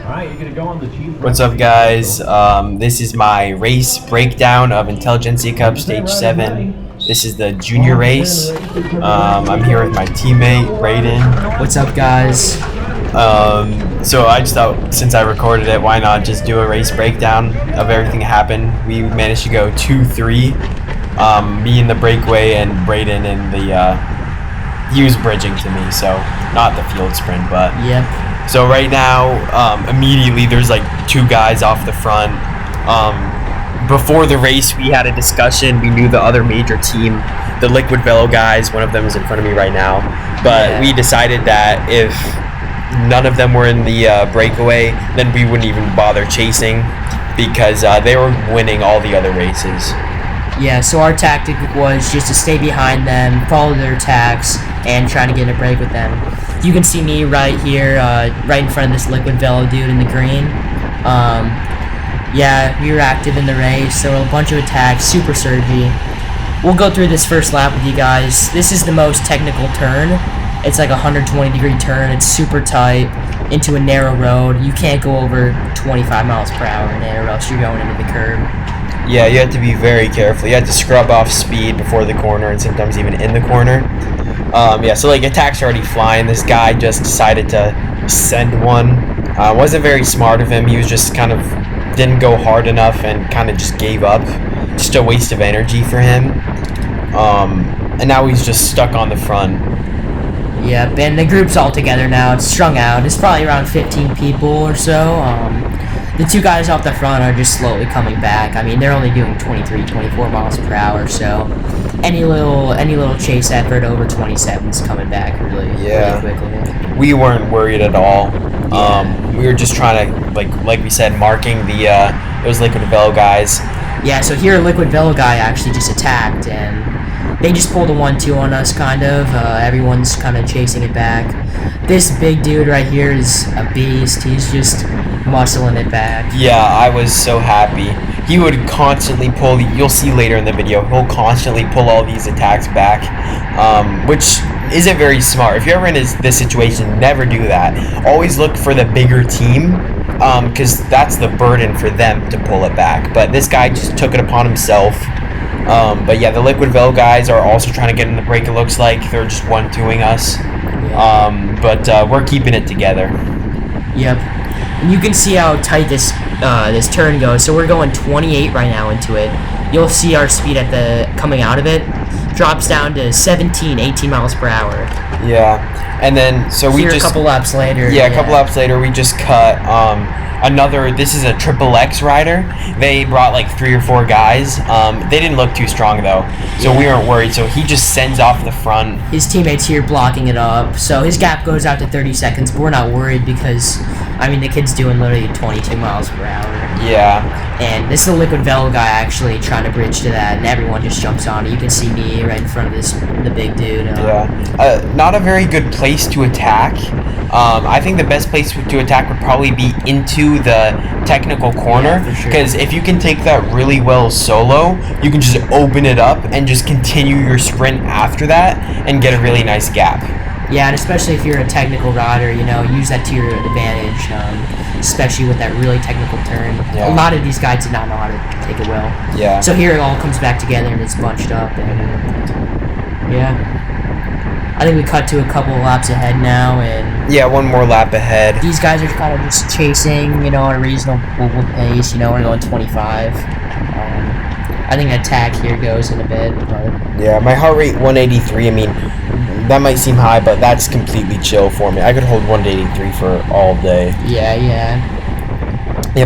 What's up, guys? This is my race breakdown of Intelligentsia Cup Stage 7. This is the junior race. I'm here with my teammate, Braden. What's up, guys? So I just thought, since I recorded it, why not just do a race breakdown of everything that happened. We managed to go 2-3. Me in the breakaway and Braden in the... he was bridging to me, so not the field sprint, but... Yep. So right now, immediately there's like two guys off the front. Before the race, we had a discussion. We knew the other major team, the Liquid Velo guys. One of them is in front of me right now. But we decided that if none of them were in the breakaway, then we wouldn't even bother chasing because they were winning all the other races. Yeah, so our tactic was just to stay behind them, follow their attacks, and try to get a break with them. You can see me right here, right in front of this Liquid Velo dude in the green. Yeah, we were active in the race. There were a bunch of attacks, super surgy. We'll go through this first lap with you guys. This is the most technical turn. It's like a 120-degree turn. It's super tight into a narrow road. You can't go over 25 miles per hour in there, or else you're going into the curb. Yeah, you have to be very careful. You have to scrub off speed before the corner and sometimes even in the corner. Yeah, so like attacks are already flying. This guy just decided to send one. Wasn't very smart of him. He was just kind of didn't go hard enough and kind of just gave up. Just a waste of energy for him. And now he's just stuck on the front. Yep, and the group's all together now. It's strung out. It's probably around 15 people or so. The two guys off the front are just slowly coming back. I mean, they're only doing 23, 24 miles per hour, so any little chase effort over 27 is coming back really quickly. We weren't worried at all. We were just trying to, like we said, marking those Liquid Velo guys. Yeah, so here Liquid Velo guy actually just attacked, and they just pulled a 1-2 on us, kind of. Everyone's kind of chasing it back. This big dude right here is a beast. He's just muscling it back. Yeah, I was so happy. He would constantly pull, you'll see later in the video, he'll constantly pull all these attacks back, which isn't very smart. If you're ever in this situation, never do that. Always look for the bigger team, because that's the burden for them to pull it back. But this guy just took it upon himself. But yeah, the Liquid Velo guys are also trying to get in the break, it looks like. They're just 1-2ing us. But we're keeping it together. Yep. And you can see how tight this turn goes. So we're going 28 right now into it. You'll see our speed at the coming out of it drops down to 17, 18 miles per hour. Yeah. And then so we just a couple laps later. Yeah, a couple laps later we just cut another, this is a XXX rider. They brought like 3 or 4 guys. They didn't look too strong though, so we weren't worried. So he just sends off the front. His teammates here blocking it up, so his gap goes out to 30 seconds, but we're not worried because, I mean, the kid's doing literally 22 miles per hour. Yeah. And this is a Liquid Velo guy actually trying to bridge to that, and everyone just jumps on it. You can see me right in front of the big dude. Not a very good place to attack. I think the best place to attack would probably be into the technical corner, because if you can take that really well solo, you can just open it up and just continue your sprint after that and get a really nice gap. Yeah, and especially if you're a technical rider, you know, use that to your advantage, especially with that really technical turn. Yeah. A lot of these guys did not know how to take it well. Yeah. So here it all comes back together and it's bunched up, and yeah. I think we cut to a couple of laps ahead now, and yeah, one more lap ahead. These guys are kind of just chasing, you know, at a reasonable pace. You know, we're going 25. I think attack here goes in a bit. But yeah, my heart rate 183. I mean, that might seem high, but that's completely chill for me. I could hold 183 for all day. Yeah,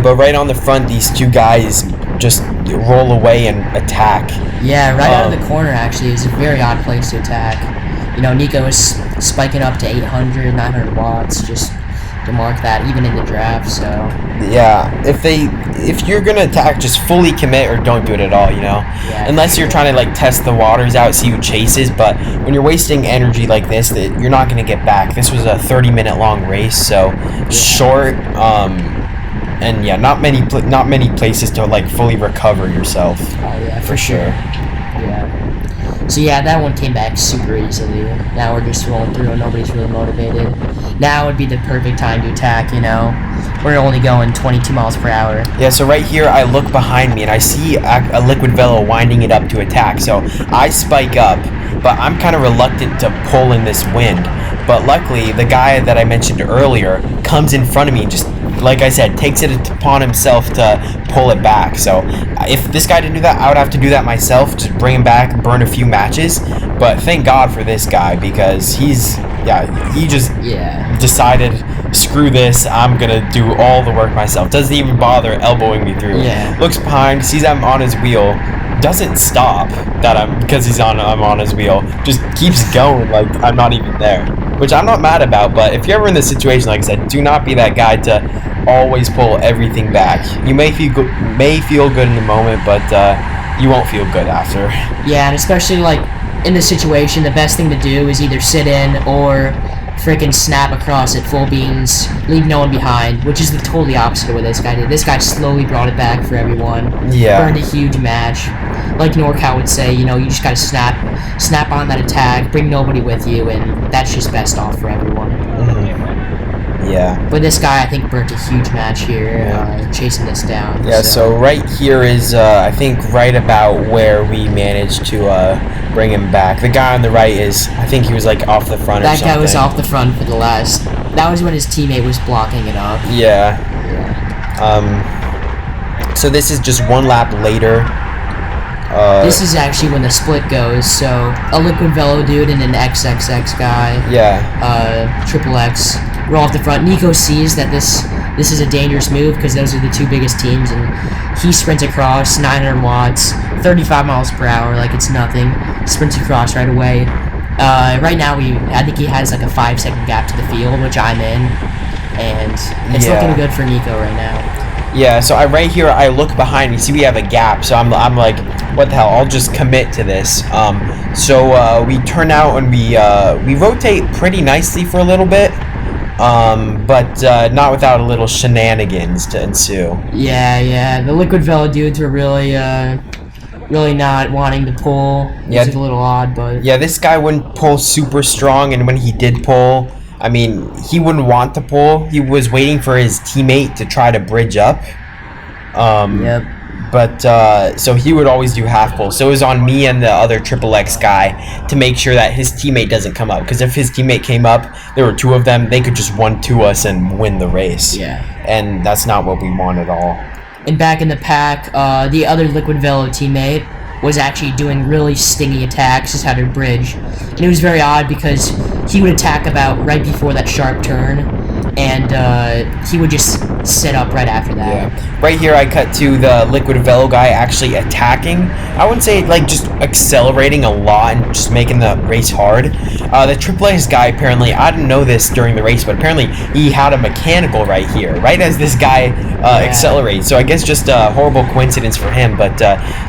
but right on the front, these two guys just roll away and attack. Yeah, right out of the corner, actually, is a very odd place to attack. You know, Nico is spiking up to 800, 900 watts just to mark that, even in the draft, so... Yeah, if you're gonna attack, just fully commit or don't do it at all, you know? Yeah, unless you're trying to, like, test the waters out, see who chases, but when you're wasting energy like this, you're not gonna get back. This was a 30-minute long race, so short, and yeah, not many places to, like, fully recover yourself. Oh, yeah, for sure. Yeah. So yeah, that one came back super easily. Now we're just rolling through and nobody's really motivated. Now would be the perfect time to attack, you know. We're only going 22 miles per hour. Yeah, so right here I look behind me and I see a Liquid Velo winding it up to attack. So I spike up, but I'm kind of reluctant to pull in this wind. But luckily, the guy that I mentioned earlier comes in front of me and just, like I said, takes it upon himself to pull it back. So if this guy didn't do that, I would have to do that myself, just bring him back, burn a few matches. But thank God for this guy, because he just decided, screw this, I'm gonna do all the work myself. Doesn't even bother elbowing me through. Yeah. Looks behind, sees I'm on his wheel, doesn't stop because I'm on his wheel. Just keeps going like I'm not even there, which I'm not mad about. But if you're ever in this situation, like I said, do not be that guy to always pull everything back. You may feel good in the moment, but you won't feel good after. Yeah, and especially like in this situation, the best thing to do is either sit in or freaking snap across at full beans, leave no one behind, which is the totally opposite of what this guy did. This guy slowly brought it back for everyone. Yeah. Burned a huge match. Like NorCal would say, you know, you just gotta snap on that attack, bring nobody with you, and that's just best off for everyone. Yeah. But this guy, I think, burnt a huge match here, chasing this down. Yeah, so right here is, I think, right about where we managed to bring him back. The guy on the right is, I think he was, like, off the front or something. That guy was off the front for the last... That was when his teammate was blocking it up. Yeah. So this is just one lap later. This is actually when the split goes, so a Liquid Velo dude and an XXX guy. Yeah. Triple X. We're off the front. Nico sees that this is a dangerous move because those are the two biggest teams, and he sprints across 900 watts, 35 miles per hour, like it's nothing. Sprints across right away. Right now, I think he has like a 5-second gap to the field, which I'm in, and it's looking good for Nico right now. Yeah, so right here, I look behind me, see we have a gap, so I'm like, what the hell, I'll just commit to this. So we turn out and we rotate pretty nicely for a little bit, but not without a little shenanigans to ensue. Yeah, the Liquid Velo dudes were really not wanting to pull. It was a little odd, but... Yeah, this guy wouldn't pull super strong, and when he did pull, I mean, he wouldn't want to pull. He was waiting for his teammate to try to bridge up. But, so he would always do half pull. So it was on me and the other Triple X guy to make sure that his teammate doesn't come up. Because if his teammate came up, there were two of them, they could just 1-2 us and win the race. Yeah. And that's not what we want at all. And back in the pack, the other Liquid Velo teammate was actually doing really stingy attacks, just had to bridge. And it was very odd because he would attack about right before that sharp turn, and he would just sit up right after that. Yeah. Right here I cut to the Liquid Velo guy actually attacking. I wouldn't say like just accelerating a lot and just making the race hard. The Triple X guy apparently, I didn't know this during the race, but apparently he had a mechanical right here, right as this guy accelerates. So I guess just a horrible coincidence for him, but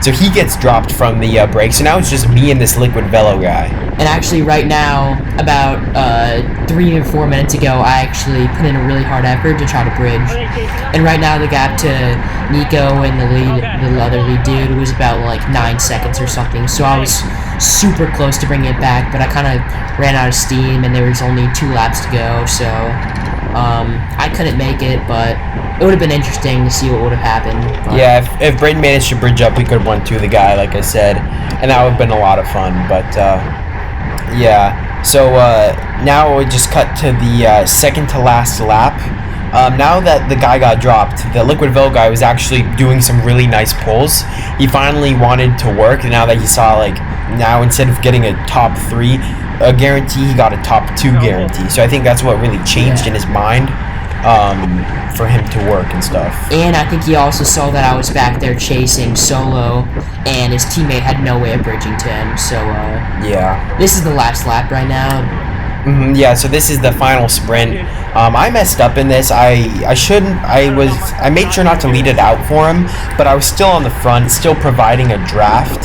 so he gets dropped from the break. So now it's just me and this Liquid Velo guy. And actually right now, about 3 or 4 minutes ago, I actually put in a really hard effort to try to bridge. And right now the gap to Nico and the other lead dude was about like 9 seconds or something. So I was super close to bringing it back, but I kind of ran out of steam and there was only 2 laps to go. So I couldn't make it, but it would have been interesting to see what would have happened. But yeah, if Braden managed to bridge up, we could have won to the guy, like I said, and that would have been a lot of fun. But yeah, so now we just cut to the second to last lap. Now that the guy got dropped, the Liquid Velo guy was actually doing some really nice pulls. He finally wanted to work, and now that he saw, like, now instead of getting a top 3 guarantee, he got a top 2 guarantee. So I think that's what really changed in his mind for him to work and stuff. And I think he also saw that I was back there chasing solo, and his teammate had no way of bridging to him. So yeah, this is the last lap right now. Yeah, so this is the final sprint. I messed up in this. I made sure not to lead it out for him, but I was still on the front, still providing a draft.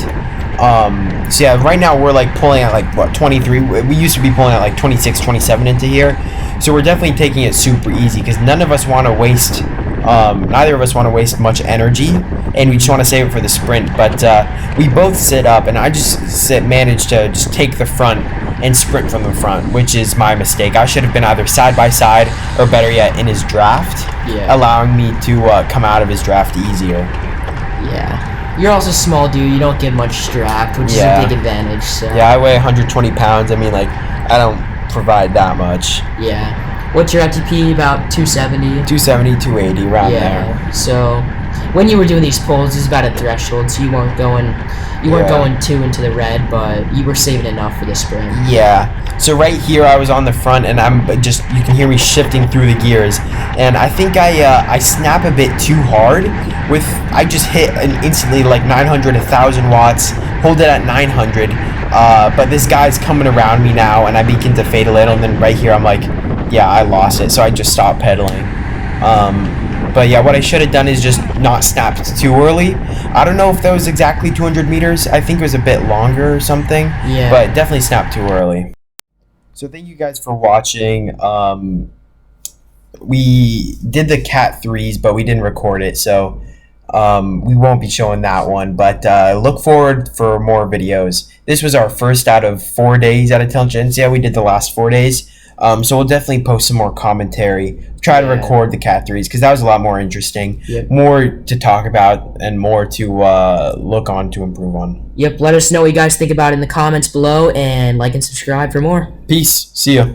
So yeah, right now we're like pulling at like what, 23. We used to be pulling at like 26, 27 into here. So we're definitely taking it super easy because none of us want to waste Neither of us want to waste much energy, and we just want to save it for the sprint. But we both sit up, and I just managed to just take the front and sprint from the front, which is my mistake. I should have been either side by side, or better yet, in his draft, allowing me to come out of his draft easier. Yeah. You're also small, dude. You don't get much draft, which is a big advantage. So. Yeah, I weigh 120 pounds. I mean, like, I don't provide that much. Yeah. What's your FTP? About 270? 270, 280, around there. Yeah. So, when you were doing these pulls, it was about a threshold, so you weren't going too into the red, but you were saving enough for the sprint. Yeah. So right here, I was on the front, and you can hear me shifting through the gears, and I think I snap a bit too hard. I just hit instantly like 900, 1,000 watts, hold it at 900, but this guy's coming around me now, and I begin to fade a little, and then right here, I'm like, yeah, I lost it, so I just stopped pedaling. But yeah, what I should have done is just not snapped too early. I don't know if that was exactly 200 meters. I think it was a bit longer or something. Yeah. But definitely snapped too early. So thank you guys for watching. We did the Cat 3s, but we didn't record it, so we won't be showing that one. But look forward for more videos. This was our first out of 4 days at Intelligentsia. We did the last 4 days. So we'll definitely post some more commentary. Try to record the Cat 3s because that was a lot more interesting. Yep. More to talk about and more to look on to improve on. Yep. Let us know what you guys think about it in the comments below, and like and subscribe for more. Peace. See ya.